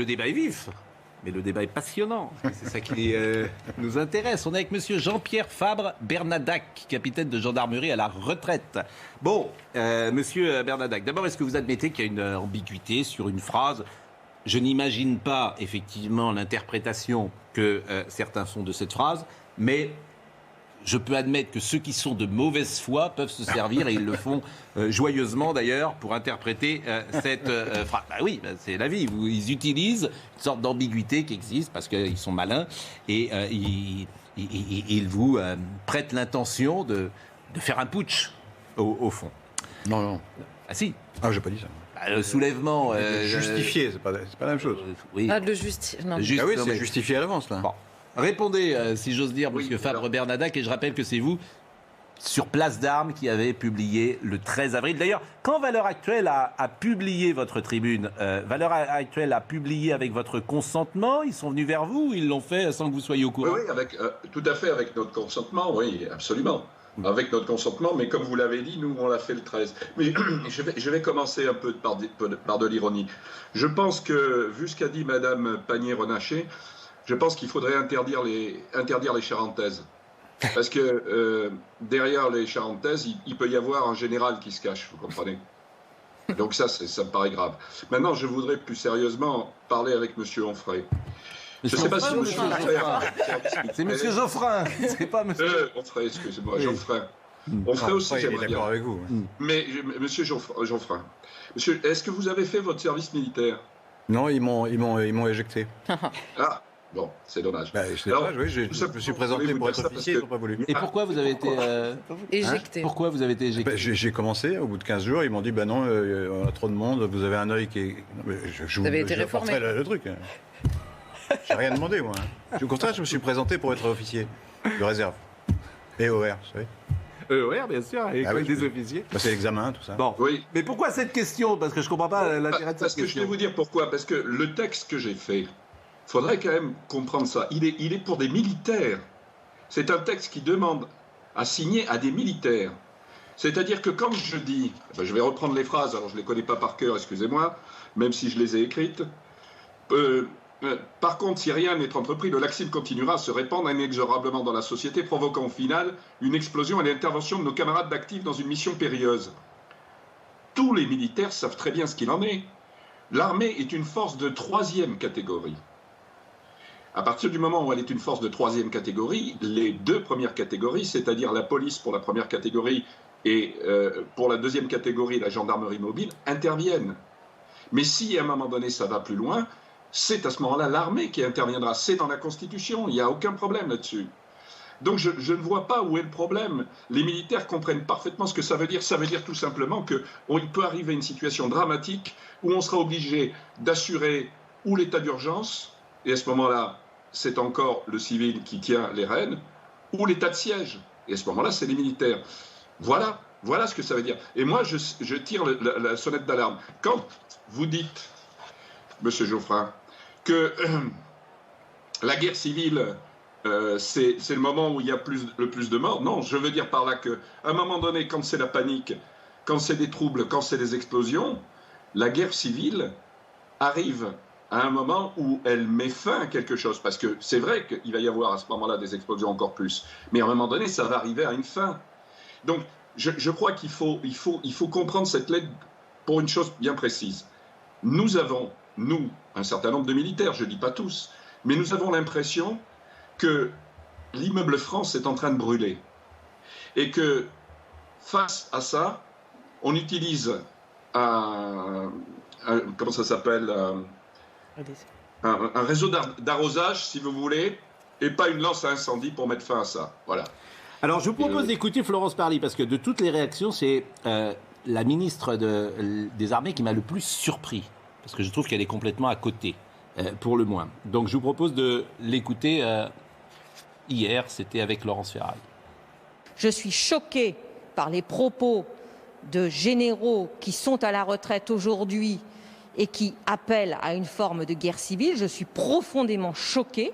le débat est vif. Mais le débat est passionnant. C'est ça qui nous intéresse. On est avec monsieur Jean-Pierre Fabre-Bernadac, capitaine de gendarmerie à la retraite. Bon, monsieur Bernadac, d'abord, est-ce que vous admettez qu'il y a une ambiguïté sur une phrase ? Je n'imagine pas, effectivement, l'interprétation que certains font de cette phrase, mais je peux admettre que ceux qui sont de mauvaise foi peuvent se servir, et ils le font joyeusement d'ailleurs, pour interpréter cette phrase. Bah oui, c'est la vie. Ils utilisent une sorte d'ambiguïté qui existe parce qu'ils sont malins et ils vous prêtent l'intention de faire un putsch au fond. Non. Ah si. Ah, j'ai pas dit ça. Le soulèvement... justifié, c'est pas la même chose. Oui. Ah, le justifié. Ah oui, c'est justifié à l'avance, là. Bon. Répondez, si j'ose dire, monsieur Fabre-Bernadac, et je rappelle que c'est vous, sur Place d'Armes, qui avez publié le 13 avril. D'ailleurs, quand Valeurs Actuelles a publié votre tribune, Valeurs Actuelles a publié avec votre consentement, ils sont venus vers vous ou ils l'ont fait sans que vous soyez au courant ? Oui, tout à fait avec notre consentement, oui, absolument. Avec notre consentement, mais comme vous l'avez dit, nous, on l'a fait le 13. Mais je vais commencer un peu par de l'ironie. Je pense que, vu ce qu'a dit Madame Pannier-Runacher, je pense qu'il faudrait interdire les charentaises. Parce que derrière les charentaises, il peut y avoir un général qui se cache, vous comprenez ? Donc ça me paraît grave. Maintenant, je voudrais plus sérieusement parler avec Monsieur Onfray. Je ne sais pas si Monsieur Geoffrin... C'est Monsieur Geoffrin, c'est pas Monsieur... Onfray, excusez-moi, Geoffrin. Onfray aussi, j'aimerais bien. D'accord avec vous. Mais Monsieur Geoffrin, monsieur, est-ce que vous avez fait votre service militaire ? Non, ils m'ont éjecté. Ah, bon, c'est dommage. Je sais pas, oui, je me suis présenté pour être officier, ils n'ont pas voulu. Et pourquoi vous avez été... éjecté. Pourquoi vous avez été éjecté ? J'ai commencé, au bout de 15 jours, ils m'ont dit, non, on a trop de monde, vous avez un œil qui est... Vous avez été réformé. Le truc. J'ai rien demandé, moi. Au contraire, je me suis présenté pour être officier de réserve. Et OR, vous savez. EOR, bien sûr, avec des officiers. C'est l'examen, tout ça. Bon, oui. Mais pourquoi cette question ? Parce que je ne comprends pas l'intérêt de cette Parce que question. je vais vous dire pourquoi. Parce que le texte que j'ai fait, il faudrait quand même comprendre ça. Il est pour des militaires. C'est un texte qui demande à signer à des militaires. C'est-à-dire que quand je dis, je vais reprendre les phrases, alors je ne les connais pas par cœur, excusez-moi, même si je les ai écrites. Par contre, si rien n'est entrepris, le laxisme continuera à se répandre inexorablement dans la société, provoquant au final une explosion et l'intervention de nos camarades d'actifs dans une mission périlleuse. Tous les militaires savent très bien ce qu'il en est. L'armée est une force de 3e catégorie. À partir du moment où elle est une force de 3e catégorie, les 2 premières catégories, c'est-à-dire la police pour la première catégorie et pour la 2e catégorie, la gendarmerie mobile, interviennent. Mais si à un moment donné ça va plus loin, c'est à ce moment-là l'armée qui interviendra. C'est dans la Constitution, il n'y a aucun problème là-dessus. Donc je ne vois pas où est le problème. Les militaires comprennent parfaitement ce que ça veut dire. Ça veut dire tout simplement qu'il peut arriver une situation dramatique où on sera obligé d'assurer ou l'état d'urgence, et à ce moment-là, c'est encore le civil qui tient les rênes, ou l'état de siège. Et à ce moment-là, c'est les militaires. Voilà ce que ça veut dire. Et moi, je tire la sonnette d'alarme. Quand vous dites, Monsieur Geoffrin, que la guerre civile, c'est le moment où il y a le plus de morts. Non, je veux dire par là qu'à un moment donné, quand c'est la panique, quand c'est des troubles, quand c'est des explosions, la guerre civile arrive à un moment où elle met fin à quelque chose. Parce que c'est vrai qu'il va y avoir à ce moment-là des explosions encore plus. Mais à un moment donné, ça va arriver à une fin. Donc, je crois qu'il faut comprendre cette lettre pour une chose bien précise. Nous avons, un certain nombre de militaires, je ne dis pas tous, mais nous avons l'impression que l'immeuble France est en train de brûler. Et que, face à ça, on utilise comment ça s'appelle, un réseau d'arrosage, si vous voulez, et pas une lance à incendie pour mettre fin à ça. Voilà. Alors, je vous propose d'écouter Florence Parly, parce que de toutes les réactions, c'est la ministre des Armées qui m'a le plus surpris, parce que je trouve qu'elle est complètement à côté, pour le moins. Donc, je vous propose de l'écouter hier, c'était avec Laurence Ferrari. Je suis choquée par les propos de généraux qui sont à la retraite aujourd'hui et qui appellent à une forme de guerre civile. Je suis profondément choquée,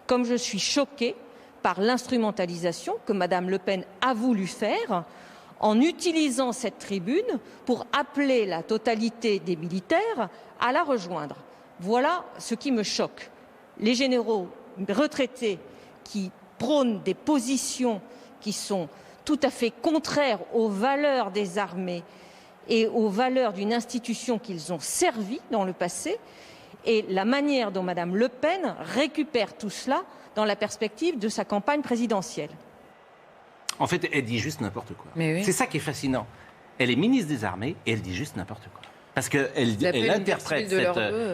comme je suis choquée par l'instrumentalisation que Mme Le Pen a voulu faire en utilisant cette tribune pour appeler la totalité des militaires à la rejoindre. Voilà ce qui me choque. Les généraux retraités qui prônent des positions qui sont tout à fait contraires aux valeurs des armées et aux valeurs d'une institution qu'ils ont servie dans le passé, et la manière dont Mme Le Pen récupère tout cela dans la perspective de sa campagne présidentielle. En fait, elle dit juste n'importe quoi. Oui. C'est ça qui est fascinant. Elle est ministre des Armées et elle dit juste n'importe quoi. Parce qu'elle interprète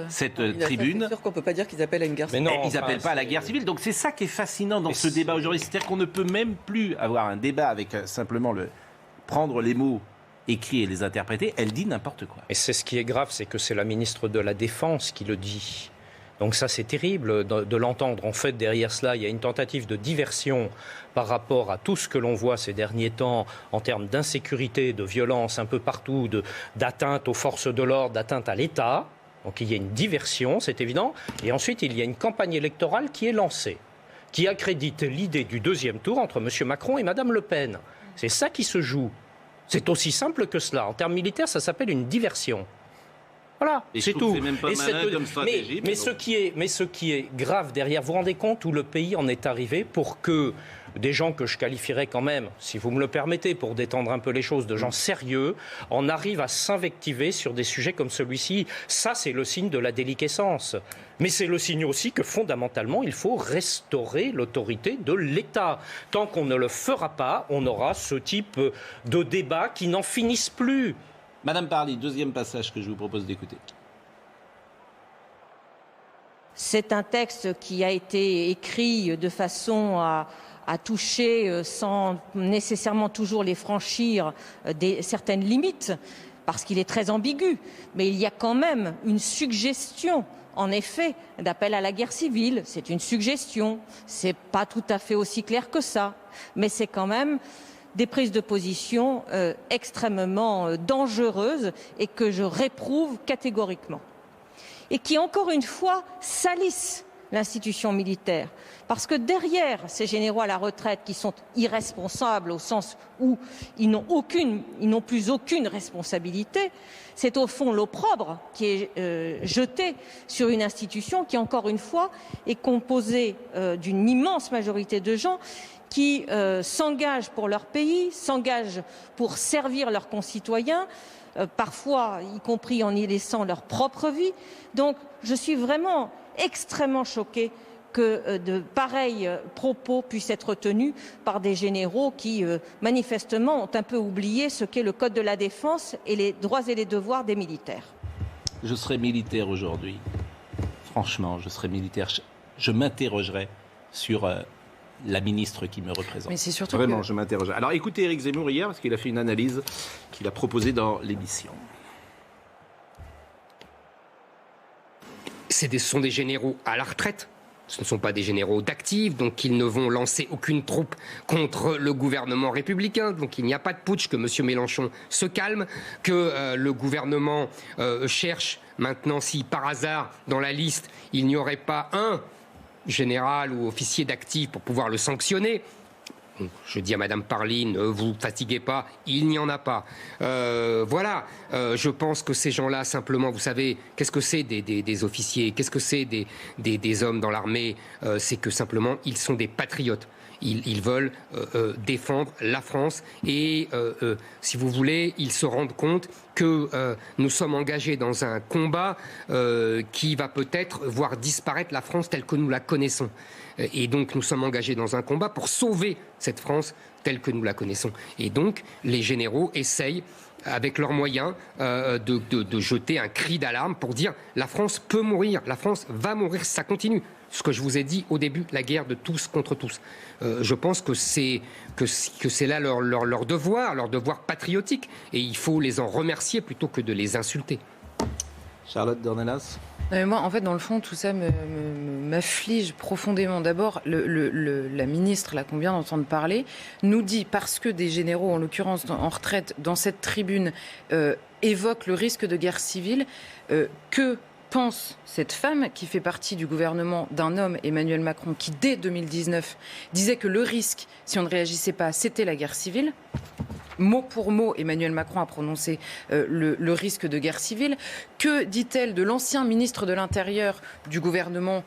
cette tribune. C'est sûr qu'on ne peut pas dire qu'ils appellent à une guerre civile. Mais non, ils n'appellent pas à la guerre civile. Donc c'est ça qui est fascinant dans ce débat aujourd'hui. C'est-à-dire qu'on ne peut même plus avoir un débat avec simplement prendre les mots écrits et les interpréter. Elle dit n'importe quoi. Et c'est ce qui est grave, c'est que c'est la ministre de la Défense qui le dit. Donc ça, c'est terrible de l'entendre. En fait, derrière cela, il y a une tentative de diversion par rapport à tout ce que l'on voit ces derniers temps en termes d'insécurité, de violence un peu partout, d'atteinte aux forces de l'ordre, d'atteinte à l'État. Donc il y a une diversion, c'est évident. Et ensuite, il y a une campagne électorale qui est lancée, qui accrédite l'idée du deuxième tour entre M. Macron et Mme Le Pen. C'est ça qui se joue. C'est aussi simple que cela. En termes militaires, ça s'appelle une diversion. Voilà, c'est tout. C'est même pas malin comme stratégie. Mais ce qui est grave derrière, vous vous rendez compte où le pays en est arrivé pour que des gens que je qualifierais quand même, si vous me le permettez, pour détendre un peu les choses, de gens sérieux, en arrivent à s'invectiver sur des sujets comme celui-ci. Ça, c'est le signe de la déliquescence. Mais c'est le signe aussi que fondamentalement, il faut restaurer l'autorité de l'État. Tant qu'on ne le fera pas, on aura ce type de débat qui n'en finissent plus. Madame Parly, deuxième passage que je vous propose d'écouter. C'est un texte qui a été écrit de façon à toucher, sans nécessairement toujours les franchir, certaines limites, parce qu'il est très ambigu. Mais il y a quand même une suggestion, en effet, d'appel à la guerre civile. C'est une suggestion. C'est pas tout à fait aussi clair que ça. Mais c'est quand même des prises de position extrêmement dangereuses et que je réprouve catégoriquement. Et qui, encore une fois, salissent l'institution militaire. Parce que derrière ces généraux à la retraite qui sont irresponsables au sens où ils n'ont plus aucune responsabilité, c'est au fond l'opprobre qui est jeté sur une institution qui, encore une fois, est composée d'une immense majorité de gens qui s'engagent pour leur pays, s'engagent pour servir leurs concitoyens, parfois y compris en y laissant leur propre vie. Donc je suis vraiment extrêmement choquée que de pareils propos puissent être tenus par des généraux qui, manifestement, ont un peu oublié ce qu'est le Code de la défense et les droits et les devoirs des militaires. Je serais militaire aujourd'hui. Franchement, je serais militaire. Je m'interrogerais sur la ministre qui me représente. Mais c'est surtout vraiment, je m'interrogerais. Alors écoutez Éric Zemmour hier, parce qu'il a fait une analyse qu'il a proposée dans l'émission. Ce sont des généraux à la retraite. Ce ne sont pas des généraux d'actifs, donc ils ne vont lancer aucune troupe contre le gouvernement républicain. Donc il n'y a pas de putsch, que M. Mélenchon se calme, que le gouvernement cherche maintenant, si par hasard, dans la liste, il n'y aurait pas un général ou officier d'actifs pour pouvoir le sanctionner. Je dis à Madame Parly, ne vous fatiguez pas, il n'y en a pas. Voilà, je pense que ces gens-là, simplement, vous savez, qu'est-ce que c'est des officiers, qu'est-ce que c'est des hommes dans l'armée, c'est que simplement, ils sont des patriotes. Ils veulent défendre la France et, si vous voulez, ils se rendent compte que nous sommes engagés dans un combat qui va peut-être voir disparaître la France telle que nous la connaissons. Et donc, nous sommes engagés dans un combat pour sauver cette France telle que nous la connaissons. Et donc, les généraux essayent, avec leurs moyens, de jeter un cri d'alarme pour dire « la France peut mourir, la France va mourir si ça continue ». Ce que je vous ai dit au début, la guerre de tous contre tous. Je pense que c'est là leur devoir patriotique. Et il faut les en remercier plutôt que de les insulter. Charlotte Dornelas. Mais moi, en fait, dans le fond, tout ça m'afflige profondément. D'abord, la ministre, là, qu'on vient d'entendre parler, nous dit, parce que des généraux, en l'occurrence en retraite, dans cette tribune, évoquent le risque de guerre civile, que pense cette femme qui fait partie du gouvernement d'un homme, Emmanuel Macron, qui, dès 2019, disait que le risque, si on ne réagissait pas, c'était la guerre civile. Mot pour mot, Emmanuel Macron a prononcé le risque de guerre civile. Que dit-elle de l'ancien ministre de l'Intérieur du gouvernement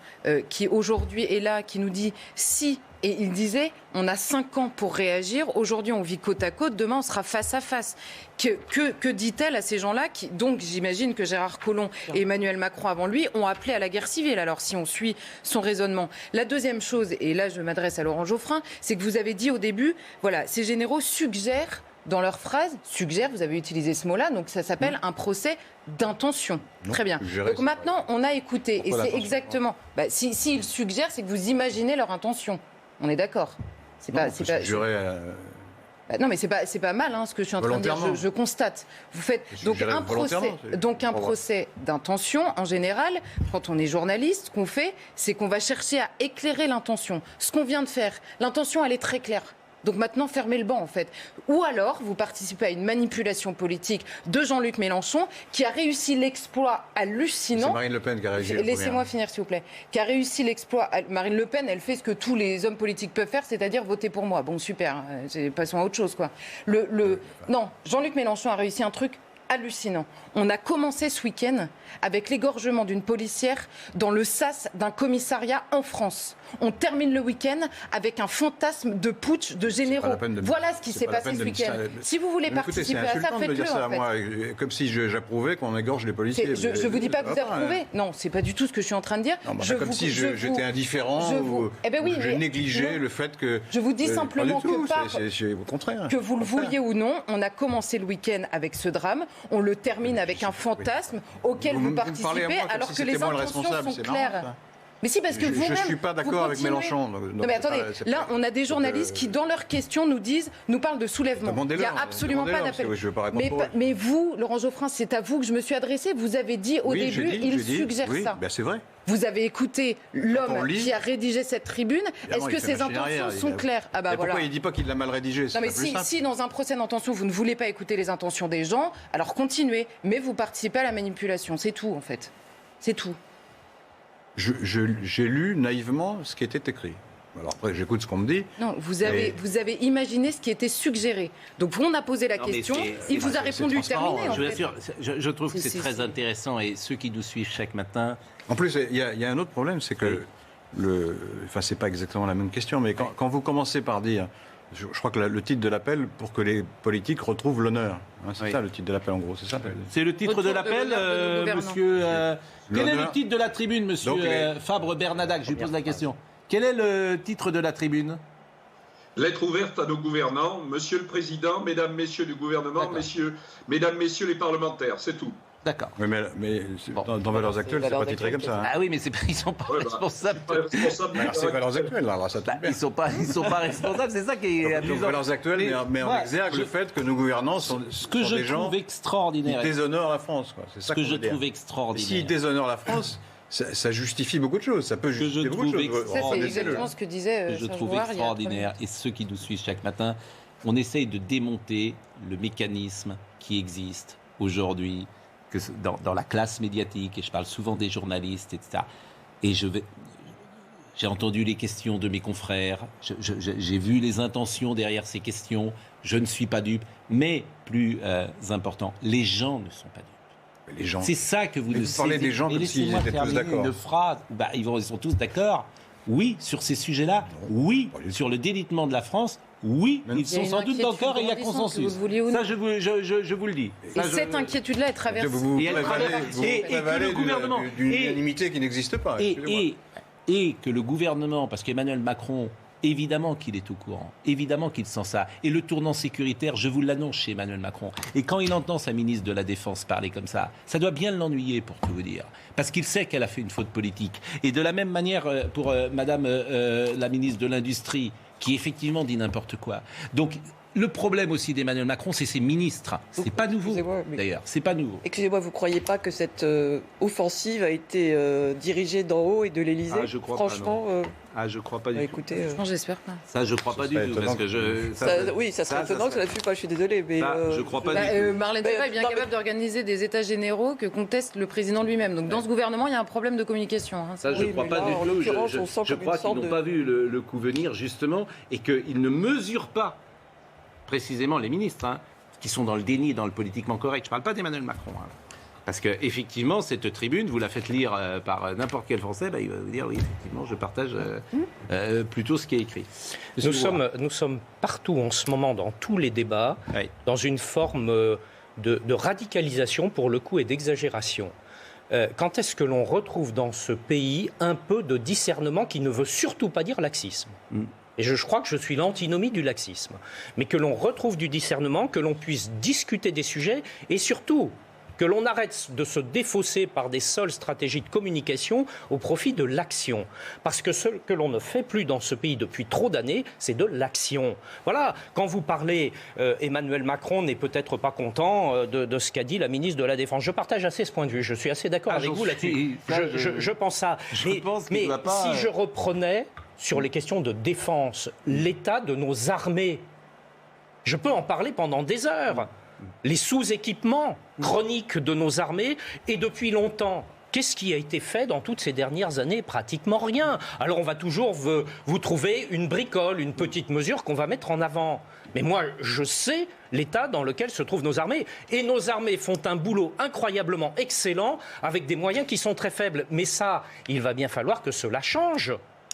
qui aujourd'hui est là, qui nous dit si... Et il disait, on a 5 ans pour réagir. Aujourd'hui, on vit côte à côte. Demain, on sera face à face. Que dit-elle à ces gens-là qui, donc, j'imagine que Gérard Collomb et Emmanuel Macron avant lui ont appelé à la guerre civile. Alors, si on suit son raisonnement. La deuxième chose, et là, je m'adresse à Laurent Geoffrin, c'est que vous avez dit au début, voilà, ces généraux suggèrent dans leur phrase, suggère, vous avez utilisé ce mot-là, donc ça s'appelle un procès d'intention. Très bien. Donc maintenant, on a écouté, et c'est exactement... S'ils suggèrent, c'est que vous imaginez leur intention. On est d'accord. C'est pas. Non, mais c'est pas mal ce que je suis en train de dire. Je constate. Vous faites donc un procès d'intention. En général, quand on est journaliste, ce qu'on fait, c'est qu'on va chercher à éclairer l'intention. Ce qu'on vient de faire, l'intention, elle est très claire. Donc maintenant, fermez le banc, en fait. Ou alors, vous participez à une manipulation politique de Jean-Luc Mélenchon, qui a réussi l'exploit hallucinant... C'est Marine Le Pen qui a réussi. Laissez-moi finir, s'il vous plaît. Qui a réussi l'exploit... Marine Le Pen, elle fait ce que tous les hommes politiques peuvent faire, c'est-à-dire voter pour moi. Bon, super, passons à autre chose, quoi. Non, Jean-Luc Mélenchon a réussi un truc hallucinant. On a commencé ce week-end avec l'égorgement d'une policière dans le sas d'un commissariat en France. On termine le week-end avec un fantasme de putsch de généraux. Voilà ce qui s'est passé ce week-end. Si vous voulez participer à ça, faites-le en fait. Moi, comme si j'approuvais qu'on égorge les policiers. Je ne vous dis pas que vous approuvez. Non, c'est pas du tout ce que je suis en train de dire. Comme si j'étais indifférent ou je négligeais le fait que... Je vous dis simplement que au contraire. Que vous le vouliez ou non, on a commencé le week-end avec ce drame. On le termine avec un fantasme auquel vous participez alors que les intentions sont claires. Mais si, parce que vous-même... Je ne suis pas d'accord avec Mélenchon. Non mais attendez, là on a des journalistes qui dans leurs questions nous parlent de soulèvement. Il n'y a absolument pas d'appel. Mais vous, Laurent Geoffrin, c'est à vous que je me suis adressé. Vous avez dit au début, il suggère ça. C'est vrai. Vous avez écouté l'homme qui a rédigé cette tribune. Est-ce que ses intentions sont claires ? Ah bah voilà. Pourquoi il ne dit pas qu'il l'a mal rédigé ? Non mais si dans un procès d'intention vous ne voulez pas écouter les intentions des gens, alors continuez. Mais vous participez à la manipulation. C'est tout en fait. C'est tout. J'ai lu naïvement ce qui était écrit. Alors après, j'écoute ce qu'on me dit. Non, vous avez imaginé ce qui était suggéré. Donc on a posé la question, il vous a répondu, terminé. En fait. Je trouve que c'est très intéressant et ceux qui nous suivent chaque matin... En plus, il y a un autre problème, c'est que... Enfin, c'est pas exactement la même question, mais quand vous commencez par dire... Je crois que le titre de l'appel, pour que les politiques retrouvent l'honneur. C'est ça le titre de l'appel, en gros, c'est ça. C'est le titre de l'appel, monsieur... Quel est le titre de la tribune, monsieur Fabre Bernadac ? Je lui pose la question. Quel est le titre de la tribune ? Lettre ouverte à nos gouvernants, Monsieur le Président, Mesdames, Messieurs du gouvernement, Mesdames, Messieurs les parlementaires, c'est tout. D'accord. Mais dans Valeurs Actuelles, c'est pas titré comme ça. Ah oui, mais ils sont pas responsables. Alors c'est Valeurs Actuelles, là, ça tombe bien. Ils sont pas responsables, c'est ça qui est amusant. Valeurs Actuelles, mais en exergue le fait que nos gouvernants sont des gens qui déshonorent la France. C'est ça que je trouve extraordinaire. S'ils déshonorent la France, ça justifie beaucoup de choses. Ça peut justifier beaucoup de choses. Ça, c'est exactement ce que disait je trouve extraordinaire. Et ceux qui nous suivent chaque matin, on essaye de démonter le mécanisme qui existe aujourd'hui dans la classe médiatique, et je parle souvent des journalistes, etc. Et j'ai entendu les questions de mes confrères, j'ai vu les intentions derrière ces questions, je ne suis pas dupe, mais plus important, les gens ne sont pas dupes. Les gens. C'est ça que vous parlez des gens comme s'ils étaient tous d'accord. Une phrase, ils sont tous d'accord. Oui, sur ces sujets-là. Oui, sur le délitement de la France. Oui, ils sont sans doute d'accord et il y a consensus. Ça, je vous le dis. Et cette inquiétude-là est traversée. Vous prévalez le gouvernement d'une unanimité qui n'existe pas. Et que le gouvernement, parce qu'Emmanuel Macron, évidemment qu'il est au courant, évidemment qu'il sent ça. Et le tournant sécuritaire, je vous l'annonce chez Emmanuel Macron. Et quand il entend sa ministre de la Défense parler comme ça doit bien l'ennuyer, pour tout vous dire. Parce qu'il sait qu'elle a fait une faute politique. Et de la même manière pour Madame la ministre de l'Industrie, qui effectivement dit n'importe quoi. Donc, le problème aussi d'Emmanuel Macron, c'est ses ministres. C'est pas nouveau, d'ailleurs. C'est pas nouveau. Excusez-moi, vous croyez pas que cette offensive a été dirigée d'en haut et de l'Élysée ? Je crois franchement, pas, non. Je crois pas du tout. Écoutez, j'espère pas. Ça, je crois pas du tout. Parce que oui, ça serait étonnant que ça ne fût pas, je suis désolée. Mais je crois pas du tout. Marlène Schiappa est bien capable d'organiser des états généraux que conteste le président lui-même. Donc dans ce gouvernement, il y a un problème de communication. Ça, je ne crois pas du tout. Je crois qu'ils n'ont pas vu le coup venir, justement, et qu'ils ne mesurent pas précisément les ministres, qui sont dans le déni, dans le politiquement correct. Je ne parle pas d'Emmanuel Macron. Parce qu'effectivement, cette tribune, vous la faites lire par n'importe quel Français, il va vous dire, oui, effectivement, je partage plutôt ce qui est écrit. Nous sommes partout en ce moment, dans tous les débats, dans une forme de radicalisation, pour le coup, et d'exagération. Quand est-ce que l'on retrouve dans ce pays un peu de discernement qui ne veut surtout pas dire laxisme ? Et je crois que je suis l'antinomie du laxisme. Mais que l'on retrouve du discernement, que l'on puisse discuter des sujets et surtout que l'on arrête de se défausser par des seules stratégies de communication au profit de l'action. Parce que ce que l'on ne fait plus dans ce pays depuis trop d'années, c'est de l'action. Voilà, quand vous parlez, Emmanuel Macron n'est peut-être pas content de ce qu'a dit la ministre de la Défense. Je partage assez ce point de vue, je suis assez d'accord avec vous là-dessus. Je pense ça. Mais si je reprenais sur les questions de défense, l'état de nos armées, je peux en parler pendant des heures. Les sous-équipements chroniques de nos armées, et depuis longtemps, qu'est-ce qui a été fait dans toutes ces dernières années ? Pratiquement rien. Alors on va toujours vous trouver une bricole, une petite mesure qu'on va mettre en avant. Mais moi, je sais l'état dans lequel se trouvent nos armées. Et nos armées font un boulot incroyablement excellent, avec des moyens qui sont très faibles. Mais ça, il va bien falloir que cela change.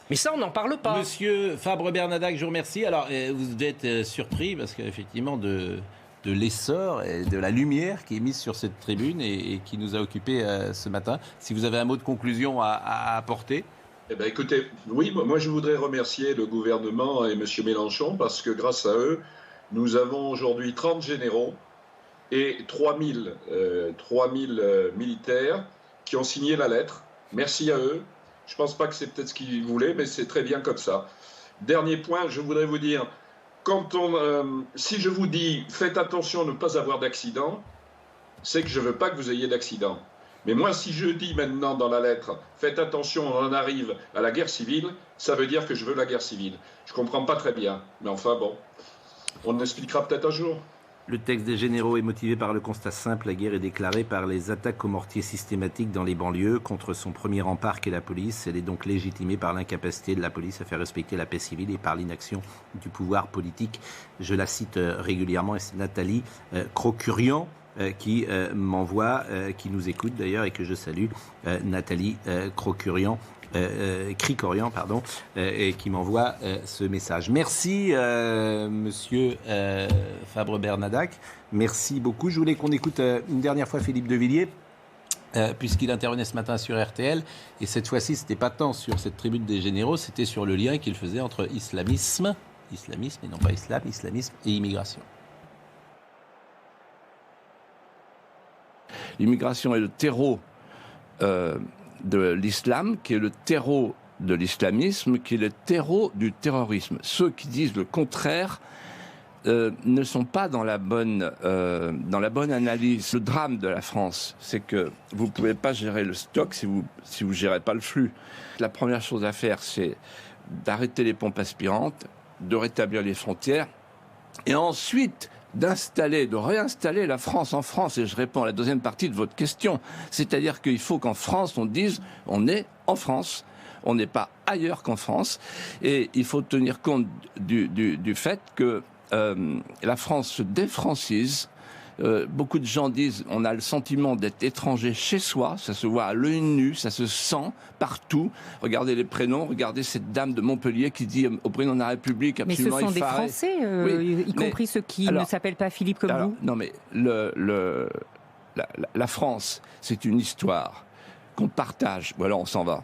Mais ça, on n'en parle pas. Monsieur Fabre-Bernadac, je vous remercie. Alors, vous devez être surpris, parce qu'effectivement, de l'essor et de la lumière qui est mise sur cette tribune et qui nous a occupés ce matin. Si vous avez un mot de conclusion à apporter. Eh bien, écoutez, oui, moi je voudrais remercier le gouvernement et M. Mélenchon parce que grâce à eux, nous avons aujourd'hui 30 généraux et 3000 militaires qui ont signé la lettre. Merci à eux. Je ne pense pas que c'est peut-être ce qu'ils voulaient, mais c'est très bien comme ça. Dernier point, je voudrais vous dire, si je vous dis faites attention à ne pas avoir d'accident, c'est que je ne veux pas que vous ayez d'accident. Mais moi, si je dis maintenant dans la lettre faites attention, on en arrive à la guerre civile, ça veut dire que je veux la guerre civile. Je ne comprends pas très bien, mais enfin bon, on expliquera peut-être un jour. Le texte des généraux est motivé par le constat simple, la guerre est déclarée par les attaques au mortier systématiques dans les banlieues contre son premier rempart qu'est la police. Elle est donc légitimée par l'incapacité de la police à faire respecter la paix civile et par l'inaction du pouvoir politique. Je la cite régulièrement et c'est Nathalie Crocurian qui m'envoie, qui nous écoute d'ailleurs et que je salue, Nathalie Crocurian. Cricorian, pardon, et qui m'envoie ce message. Merci, monsieur Fabre-Bernadac. Merci beaucoup. Je voulais qu'on écoute une dernière fois Philippe de Villiers, puisqu'il intervenait ce matin sur RTL. Et cette fois-ci, ce n'était pas tant sur cette tribune des généraux, c'était sur le lien qu'il faisait entre islamisme et non pas islamisme et immigration. L'immigration est le terreau de l'islam, qui est le terreau de l'islamisme, qui est le terreau du terrorisme. Ceux qui disent le contraire ne sont pas dans la bonne analyse. Le drame de la France, c'est que vous ne pouvez pas gérer le stock si vous gérez pas le flux. La première chose à faire, c'est d'arrêter les pompes aspirantes, de rétablir les frontières, et ensuite de réinstaller la France en France. Et je réponds à la deuxième partie de votre question. C'est-à-dire qu'il faut qu'en France, on dise, on est en France. On n'est pas ailleurs qu'en France. Et il faut tenir compte du fait que la France se défrancise. Beaucoup de gens disent, on a le sentiment d'être étranger chez soi, ça se voit à l'œil nu, ça se sent partout. Regardez les prénoms, regardez cette dame de Montpellier qui dit au prénom de la République absolument effarée. Mais ce sont des Français, y compris ceux qui ne s'appellent pas Philippe comme vous. Non mais la France, c'est une histoire qu'on partage, ou alors on s'en va.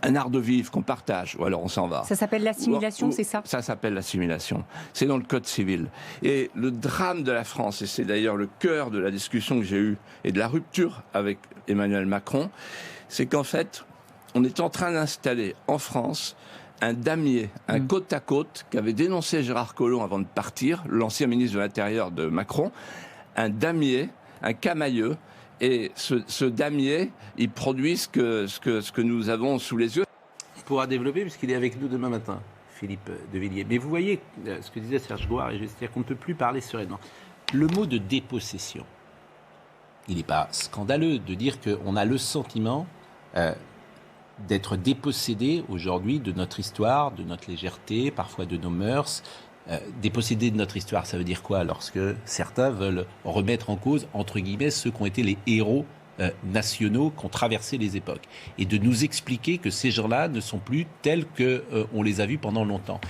Un art de vivre qu'on partage, ou alors on s'en va. Ça s'appelle l'assimilation, c'est ça ? Ça s'appelle l'assimilation. C'est dans le Code civil. Et le drame de la France, et c'est d'ailleurs le cœur de la discussion que j'ai eue, et de la rupture avec Emmanuel Macron, c'est qu'en fait, on est en train d'installer en France un damier, un côte à côte, qu'avait dénoncé Gérard Collomb avant de partir, l'ancien ministre de l'Intérieur de Macron, un damier, un camailleux. Et ce damier, il produit ce que nous avons sous les yeux. On pourra développer puisqu'il est avec nous demain matin, Philippe de Villiers. Mais vous voyez ce que disait Serge Gouard, et c'est-à-dire qu'on ne peut plus parler sereinement. Le mot de dépossession, il n'est pas scandaleux de dire qu'on a le sentiment d'être dépossédé aujourd'hui de notre histoire, de notre légèreté, parfois de nos mœurs. Dépossédé de notre histoire, ça veut dire quoi ? Lorsque certains veulent remettre en cause, entre guillemets, ceux qui ont été les héros nationaux qu'ont traversé les époques et de nous expliquer que ces gens-là ne sont plus tels qu'on les a vus pendant longtemps.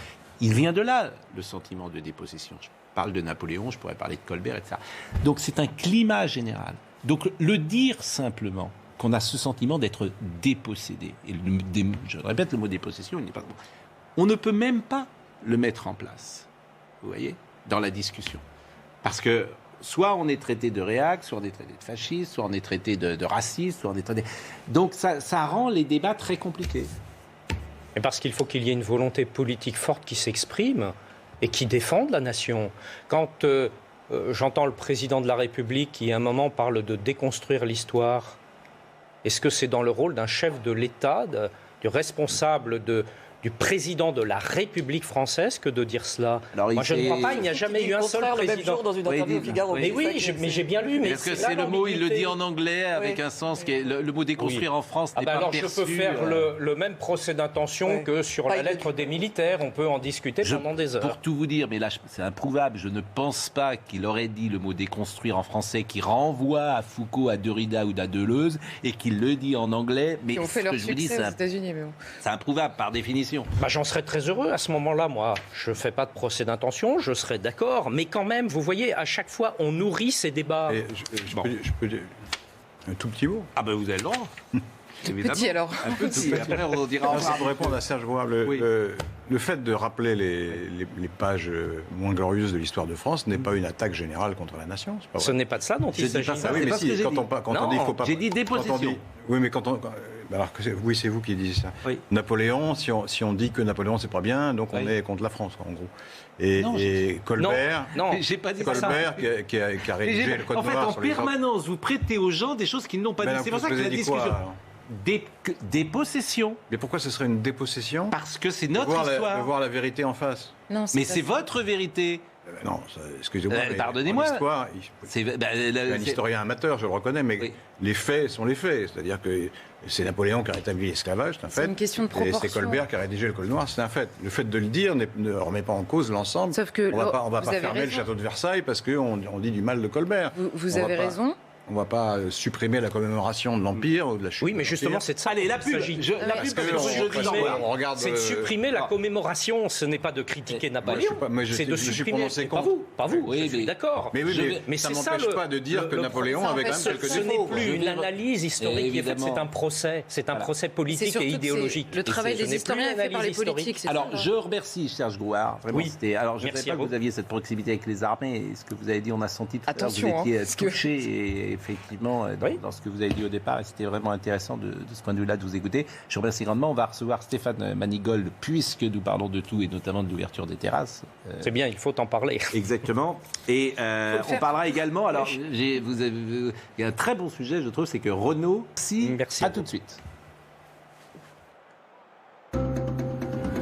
Il vient de là, le sentiment de dépossession. Je parle de Napoléon, je pourrais parler de Colbert, etc. Donc c'est un climat général. Donc le dire simplement qu'on a ce sentiment d'être dépossédé, et je répète le mot dépossession, il n'est pas bon. On ne peut même pas le mettre en place, vous voyez, dans la discussion. Parce que soit on est traité de réac, soit on est traité de fasciste, soit on est traité de raciste, soit on est traité... Donc ça rend les débats très compliqués. Et parce qu'il faut qu'il y ait une volonté politique forte qui s'exprime et qui défende la nation. Quand j'entends le président de la République qui, à un moment, parle de déconstruire l'histoire, est-ce que c'est dans le rôle d'un chef de l'État, du responsable du président de la République française que de dire cela? Alors, moi, je ne crois pas, il n'y a jamais eu un seul président. Le même jour dans une interview au Figaro. Mais oui, mais j'ai bien lu. Parce que c'est le mot, il le dit en anglais avec un sens qui est le mot déconstruire en France n'est pas alors perçu. Je peux faire le même procès d'intention que sur la lettre des militaires. On peut en discuter pendant des heures. Pour tout vous dire, mais là c'est improuvable, je ne pense pas qu'il aurait dit le mot déconstruire en français qui renvoie à Foucault, à Derrida ou à Deleuze et qu'il le dit en anglais. Mais on fait leur succès aux États-Unis, mais bon. C'est improuvable par définition. J'en serais très heureux à ce moment-là, moi. Je ne fais pas de procès d'intention, je serais d'accord. Mais quand même, vous voyez, à chaque fois, on nourrit ces débats. Je peux dire un tout petit mot. Ah ben vous avez le droit. Petit alors. Un petit. Après, on dira. Pour répondre à Serge Gouard, le fait de rappeler les pages moins glorieuses de l'histoire de France n'est pas une attaque générale contre la nation. C'est pas vrai. Ce n'est pas de ça dont il s'agit. Oui, mais si, quand on dit qu'il ne faut pas... J'ai dit dépossession. Oui, mais alors oui, c'est vous qui dites ça. Oui. Napoléon, si on dit que Napoléon c'est pas bien, donc on est contre la France, en gros. Et Colbert, j'ai pas dit Colbert ça. Qui a rédigé le Code noir. En permanence, vous prêtez aux gens des choses qu'ils n'ont pas dit. C'est pour ça que la discussion. Dépossession. Mais pourquoi ce serait une dépossession? Parce que c'est notre histoire. De voir la vérité en face. Non, mais c'est votre vérité. Non, excusez-moi. Pardonnez-moi. C'est un historien amateur, je le reconnais, mais les faits sont les faits. C'est-à-dire que c'est Napoléon qui a rétabli l'esclavage, c'est un fait. C'est une question de proportion. Et c'est Colbert qui a rédigé le Code noir, c'est un fait. Le fait de le dire ne remet pas en cause l'ensemble. Sauf que on va pas fermer le château de Versailles parce qu'on dit du mal de Colbert. Vous avez raison. On ne va pas supprimer la commémoration de l'Empire ou de la chute. Oui, mais justement, c'est de ça. Allez, la pub. C'est de supprimer la commémoration. Ce n'est pas de critiquer Napoléon. C'est de supprimer. Pas vous. Oui, je suis d'accord. Mais ça n'empêche pas de dire que Napoléon avait quand même quelques défauts. Ce n'est plus une analyse historique qui est faite. C'est un procès. C'est un procès politique et idéologique. Le travail des historiens est fait par les politiques. Alors, je remercie Serge Gouard. Oui. Alors, je ne savais pas que vous aviez cette proximité avec les armées. Ce que vous avez dit, on a senti tout à l'heure. Vous étiez touché effectivement, dans ce que vous avez dit au départ, et c'était vraiment intéressant de ce point de vue-là de vous écouter. Je vous remercie grandement. On va recevoir Stéphane Manigold, puisque nous parlons de tout, et notamment de l'ouverture des terrasses. C'est bien, il faut en parler. Exactement. Et on parlera également, alors, il y a un très bon sujet, je trouve, c'est que Renault, merci. À tout de suite.